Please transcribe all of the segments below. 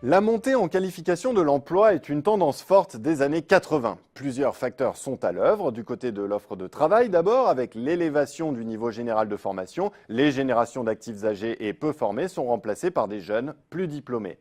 La montée en qualification de l'emploi est une tendance forte des années 80. Plusieurs facteurs sont à l'œuvre. Du côté de l'offre de travail d'abord, avec l'élévation du niveau général de formation, les générations d'actifs âgés et peu formés sont remplacées par des jeunes plus diplômés.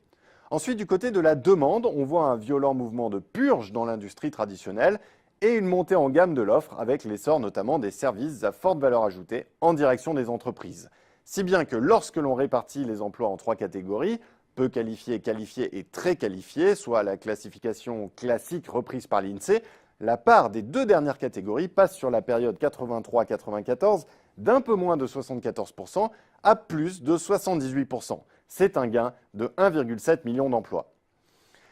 Ensuite, du côté de la demande, on voit un violent mouvement de purge dans l'industrie traditionnelle et une montée en gamme de l'offre avec l'essor notamment des services à forte valeur ajoutée en direction des entreprises. Si bien que lorsque l'on répartit les emplois en trois catégories, peu qualifiés, qualifiés et très qualifiés, soit la classification classique reprise par l'INSEE, la part des deux dernières catégories passe sur la période 83-94 d'un peu moins de 74% à plus de 78%. C'est un gain de 1,7 million d'emplois.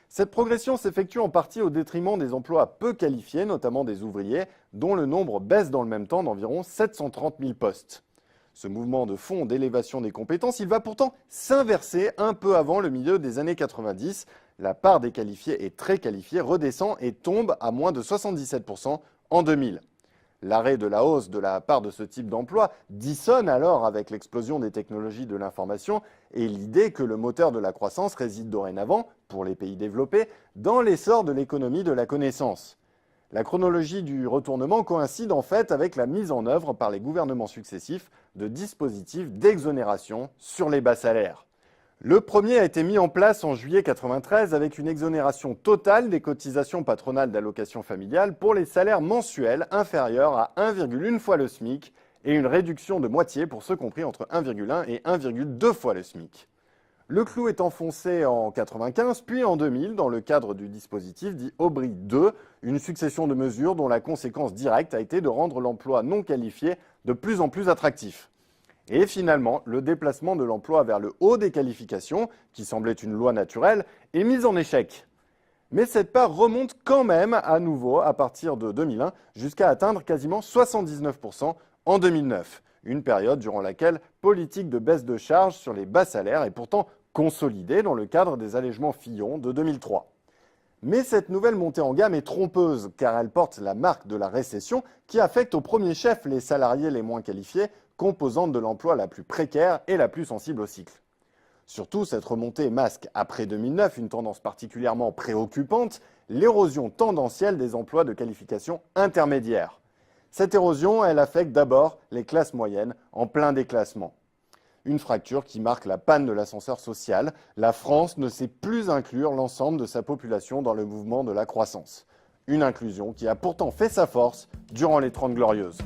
Cette progression s'effectue en partie au détriment des emplois peu qualifiés, notamment des ouvriers, dont le nombre baisse dans le même temps d'environ 730 000 postes. Ce mouvement de fond d'élévation des compétences, il va pourtant s'inverser un peu avant le milieu des années 90. La part des qualifiés et très qualifiés redescend et tombe à moins de 77% en 2000. L'arrêt de la hausse de la part de ce type d'emploi dissonne alors avec l'explosion des technologies de l'information et l'idée que le moteur de la croissance réside dorénavant, pour les pays développés, dans l'essor de l'économie de la connaissance. La chronologie du retournement coïncide en fait avec la mise en œuvre par les gouvernements successifs de dispositifs d'exonération sur les bas salaires. Le premier a été mis en place en juillet 1993 avec une exonération totale des cotisations patronales d'allocation familiale pour les salaires mensuels inférieurs à 1,1 fois le SMIC et une réduction de moitié pour ceux compris entre 1,1 et 1,2 fois le SMIC. Le clou est enfoncé en 1995, puis en 2000, dans le cadre du dispositif dit Aubry 2, une succession de mesures dont la conséquence directe a été de rendre l'emploi non qualifié de plus en plus attractif. Et finalement, le déplacement de l'emploi vers le haut des qualifications, qui semblait une loi naturelle, est mis en échec. Mais cette part remonte quand même à nouveau à partir de 2001, jusqu'à atteindre quasiment 79% en 2009. Une période durant laquelle politique de baisse de charges sur les bas salaires est pourtant consolidée dans le cadre des allègements Fillon de 2003. Mais cette nouvelle montée en gamme est trompeuse, car elle porte la marque de la récession qui affecte au premier chef les salariés les moins qualifiés, composante de l'emploi la plus précaire et la plus sensible au cycle. Surtout, cette remontée masque, après 2009, une tendance particulièrement préoccupante, l'érosion tendancielle des emplois de qualification intermédiaire. Cette érosion, elle affecte d'abord les classes moyennes en plein déclassement. Une fracture qui marque la panne de l'ascenseur social. La France ne sait plus inclure l'ensemble de sa population dans le mouvement de la croissance. Une inclusion qui a pourtant fait sa force durant les 30 Glorieuses.